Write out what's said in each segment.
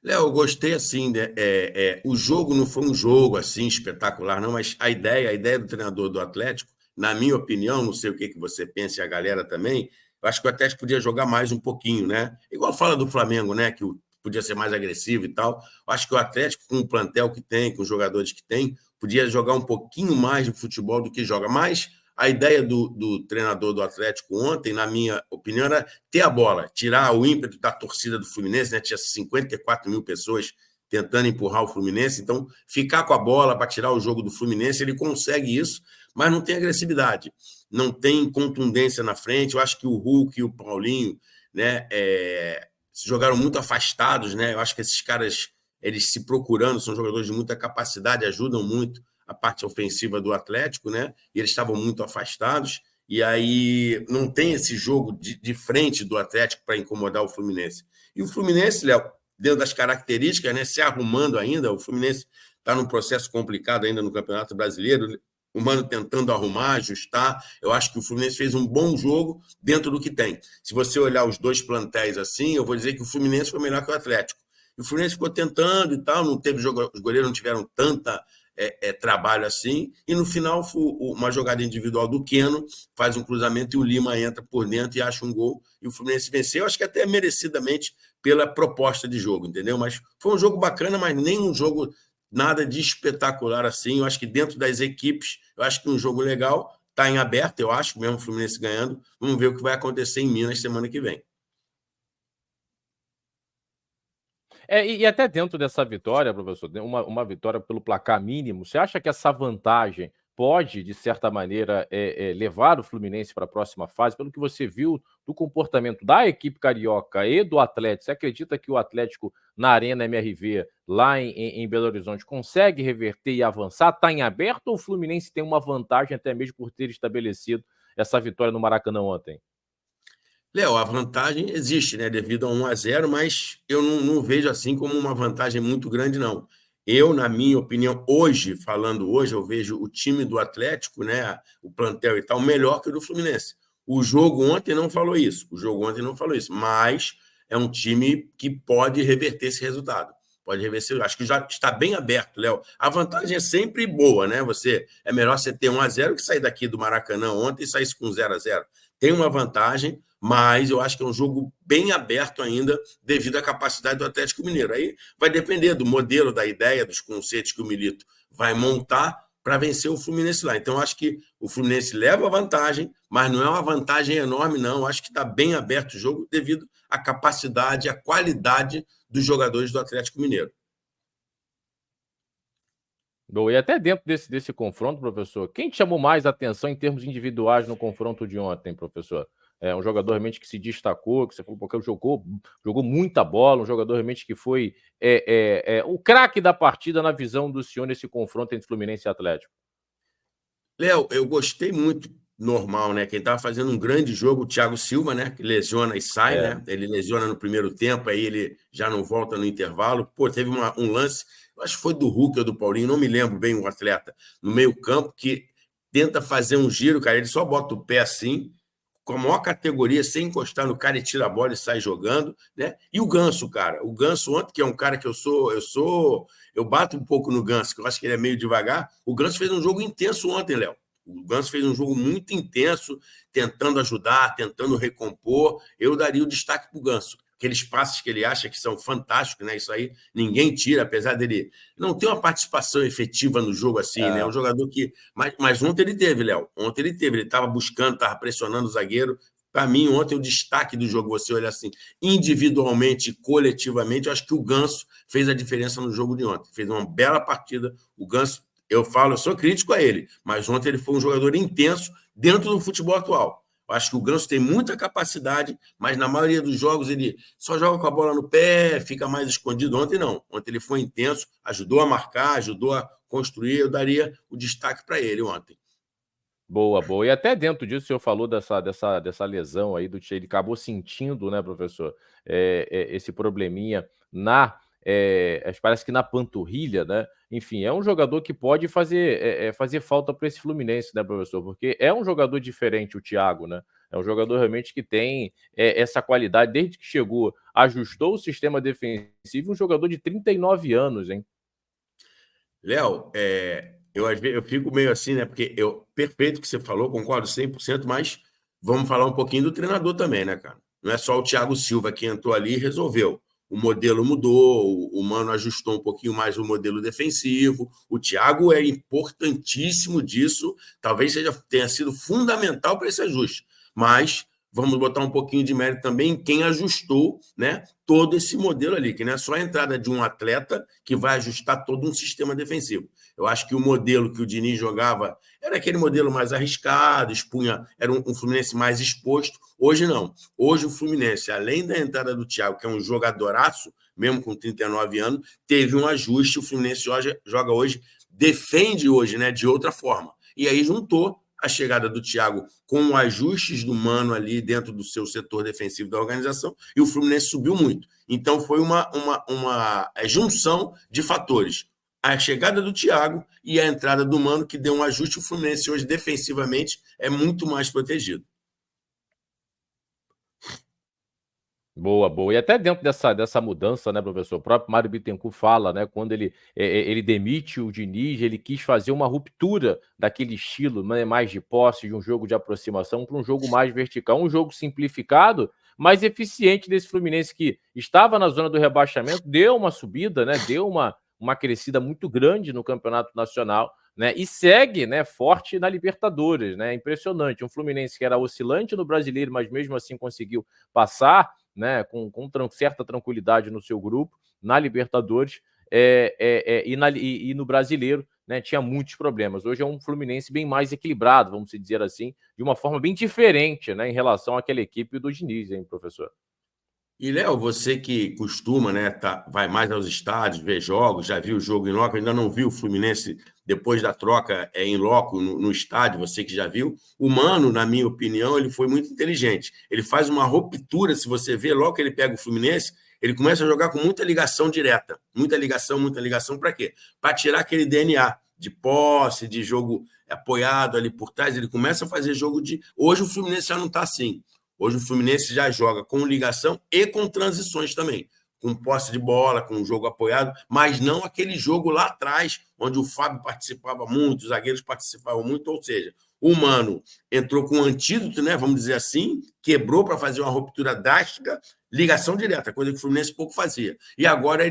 Léo, eu gostei assim, né? O jogo não foi um jogo assim espetacular, não, mas a ideia do treinador do Atlético, na minha opinião, não sei o que você pensa e a galera também, eu acho que o Atlético podia jogar mais um pouquinho, né? Igual fala do Flamengo, né? Podia ser mais agressivo e tal. Eu acho que o Atlético, com o plantel que tem, com os jogadores que tem, podia jogar um pouquinho mais de futebol do que joga. Mas a ideia do treinador do Atlético ontem, na minha opinião, era ter a bola, tirar o ímpeto da torcida do Fluminense, né? Tinha 54 mil pessoas tentando empurrar o Fluminense, então ficar com a bola para tirar o jogo do Fluminense, ele consegue isso, mas não tem agressividade, não tem contundência na frente. Eu acho que o Hulk e o Paulinho, né, se jogaram muito afastados, né? Eu acho que esses caras, eles se procurando, são jogadores de muita capacidade, ajudam muito a parte ofensiva do Atlético, né? E eles estavam muito afastados. E aí não tem esse jogo de frente do Atlético para incomodar o Fluminense. E o Fluminense, Léo, dentro das características, né, se arrumando ainda, o Fluminense está num processo complicado ainda no Campeonato Brasileiro, o Mano tentando arrumar, ajustar. Eu acho que o Fluminense fez um bom jogo dentro do que tem. Se você olhar os dois plantéis assim, eu vou dizer que o Fluminense foi melhor que o Atlético. E o Fluminense ficou tentando e tal, não teve jogo, os goleiros não tiveram tanta trabalho assim, e no final uma jogada individual do Keno faz um cruzamento e o Lima entra por dentro e acha um gol, e o Fluminense venceu, acho que até merecidamente pela proposta de jogo, entendeu? Mas foi um jogo bacana, mas nem um jogo nada de espetacular assim. Eu acho que dentro das equipes, eu acho que um jogo legal, está em aberto, eu acho, mesmo o Fluminense ganhando. Vamos ver o que vai acontecer em Minas semana que vem. E até dentro dessa vitória, professor, uma vitória pelo placar mínimo, você acha que essa vantagem pode, de certa maneira, levar o Fluminense para a próxima fase? Pelo que você viu do comportamento da equipe carioca e do Atlético, você acredita que o Atlético, na Arena MRV, lá em Belo Horizonte, consegue reverter e avançar? Está em aberto ou o Fluminense tem uma vantagem até mesmo por ter estabelecido essa vitória no Maracanã ontem? Léo, a vantagem existe, né, devido a 1-0, mas eu não vejo assim como uma vantagem muito grande, não. Eu, na minha opinião, falando hoje, eu vejo o time do Atlético, né, o plantel e tal, melhor que o do Fluminense. O jogo ontem não falou isso, mas é um time que pode reverter esse resultado. Pode reverter, acho que já está bem aberto, Léo. A vantagem é sempre boa, né? É melhor você ter 1-0 que sair daqui do Maracanã ontem e sair com 0-0. Tem uma vantagem, mas eu acho que é um jogo bem aberto ainda devido à capacidade do Atlético Mineiro. Aí vai depender do modelo, da ideia, dos conceitos que o Milito vai montar para vencer o Fluminense lá. Então, acho que o Fluminense leva vantagem, mas não é uma vantagem enorme, não. Acho que está bem aberto o jogo devido à capacidade, à qualidade dos jogadores do Atlético Mineiro. Boa. E até dentro desse confronto, professor, quem te chamou mais atenção em termos individuais no confronto de ontem, professor? É um jogador realmente que se destacou, que você falou, porque jogou muita bola, um jogador realmente que foi o craque da partida na visão do senhor nesse confronto entre Fluminense e Atlético. Léo, eu gostei muito, normal, né? Quem estava fazendo um grande jogo, o Thiago Silva, né? Que lesiona e sai, É. né? Ele lesiona no primeiro tempo, aí ele já não volta no intervalo. Pô, teve um lance, eu acho que foi do Hulk ou do Paulinho, não me lembro bem o atleta, no meio-campo, que tenta fazer um giro, cara. Ele só bota o pé assim, com a maior categoria, sem encostar no cara, e tira a bola e sai jogando, né? E o Ganso, cara. O Ganso ontem, que é um cara que eu bato um pouco no Ganso, que eu acho que ele é meio devagar. O Ganso fez um jogo intenso ontem, Léo. O Ganso fez um jogo muito intenso, tentando ajudar, tentando recompor. Eu daria o destaque para o Ganso. Aqueles passes que ele acha que são fantásticos, né? Isso aí ninguém tira, apesar dele não ter uma participação efetiva no jogo assim, né? É um jogador que. Mas ontem ele teve, Léo. Ontem ele teve. Ele estava buscando, estava pressionando o zagueiro. Para mim, ontem, o destaque do jogo, você olha assim, individualmente e coletivamente, eu acho que o Ganso fez a diferença no jogo de ontem. Fez uma bela partida. O Ganso, eu sou crítico a ele, mas ontem ele foi um jogador intenso dentro do futebol atual. Eu acho que o Ganso tem muita capacidade, mas na maioria dos jogos ele só joga com a bola no pé, fica mais escondido. Ontem não. Ontem ele foi intenso, ajudou a marcar, ajudou a construir. Eu daria o destaque para ele ontem. Boa, boa. E até dentro disso, o senhor falou dessa lesão aí do Tchê, ele acabou sentindo, né, professor, esse probleminha parece que na panturrilha, né? Enfim, é um jogador que pode fazer falta para esse Fluminense, né, professor? Porque é um jogador diferente, o Thiago, né? É um jogador realmente que tem essa qualidade, desde que chegou, ajustou o sistema defensivo, um jogador de 39 anos, hein? Léo, às vezes eu fico meio assim, né? Porque perfeito o que você falou, concordo 100%, mas vamos falar um pouquinho do treinador também, né, cara? Não é só o Thiago Silva que entrou ali e resolveu. O modelo mudou, o Mano ajustou um pouquinho mais o modelo defensivo. O Thiago é importantíssimo disso, talvez tenha sido fundamental para esse ajuste. Mas vamos botar um pouquinho de mérito também em quem ajustou, né, todo esse modelo ali, que não é só a entrada de um atleta que vai ajustar todo um sistema defensivo. Eu acho que o modelo que o Diniz jogava era aquele modelo mais arriscado, era um Fluminense mais exposto. Hoje não. Hoje o Fluminense, além da entrada do Thiago, que é um jogadoraço, mesmo com 39 anos, teve um ajuste. O Fluminense joga hoje, defende hoje, né, de outra forma. E aí juntou a chegada do Thiago com ajustes do Mano ali dentro do seu setor defensivo da organização, e o Fluminense subiu muito. Então foi uma junção de fatores. A chegada do Thiago e a entrada do Mano, que deu um ajuste. O Fluminense hoje, defensivamente, é muito mais protegido. Boa, boa. E até dentro dessa mudança, né, professor, o próprio Mário Bittencourt fala, né, quando ele demite o Diniz, ele quis fazer uma ruptura daquele estilo, né, mais de posse, de um jogo de aproximação, para um jogo mais vertical, um jogo simplificado, mais eficiente desse Fluminense que estava na zona do rebaixamento, deu uma subida, né, deu uma crescida muito grande no Campeonato Nacional, né, e segue, né, forte na Libertadores, né, impressionante. Um Fluminense que era oscilante no Brasileiro, mas mesmo assim conseguiu passar, né, com certa tranquilidade no seu grupo, na Libertadores e no Brasileiro, né, tinha muitos problemas. Hoje é um Fluminense bem mais equilibrado, vamos dizer assim, de uma forma bem diferente, né, em relação àquela equipe do Diniz, hein, professor? E, Léo, você que costuma, né, vai mais aos estádios, ver jogos, já viu o jogo em loco, ainda não viu o Fluminense depois da troca em loco no estádio, você que já viu. O Mano, na minha opinião, ele foi muito inteligente. Ele faz uma ruptura, se você vê, logo que ele pega o Fluminense, ele começa a jogar com muita ligação direta. Muita ligação para quê? Para tirar aquele DNA de posse, de jogo apoiado ali por trás. Ele começa a fazer jogo de... Hoje o Fluminense já não está assim. Hoje o Fluminense já joga com ligação e com transições também, com posse de bola, com jogo apoiado, mas não aquele jogo lá atrás, onde o Fábio participava muito, os zagueiros participavam muito, ou seja, o Mano entrou com um antídoto, né, vamos dizer assim, quebrou para fazer uma ruptura drástica, ligação direta, coisa que o Fluminense pouco fazia. E agora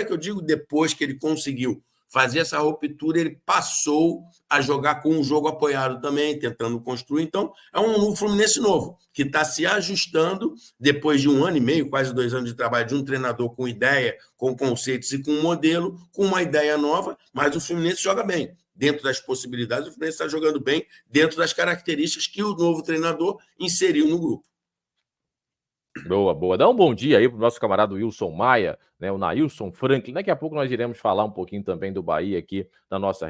que eu digo, depois que ele conseguiu fazer essa ruptura, ele passou a jogar com um jogo apoiado também, tentando construir. Então, é um Fluminense novo, que está se ajustando depois de 1 ano e meio, quase 2 anos de trabalho, de um treinador com ideia, com conceitos e com um modelo, com uma ideia nova, mas o Fluminense joga bem. Dentro das possibilidades, o Fluminense está jogando bem, dentro das características que o novo treinador inseriu no grupo. Boa, boa. Dá um bom dia aí pro nosso camarada Wilson Maia, né, o Nailson Franklin. Daqui a pouco nós iremos falar um pouquinho também do Bahia aqui na nossa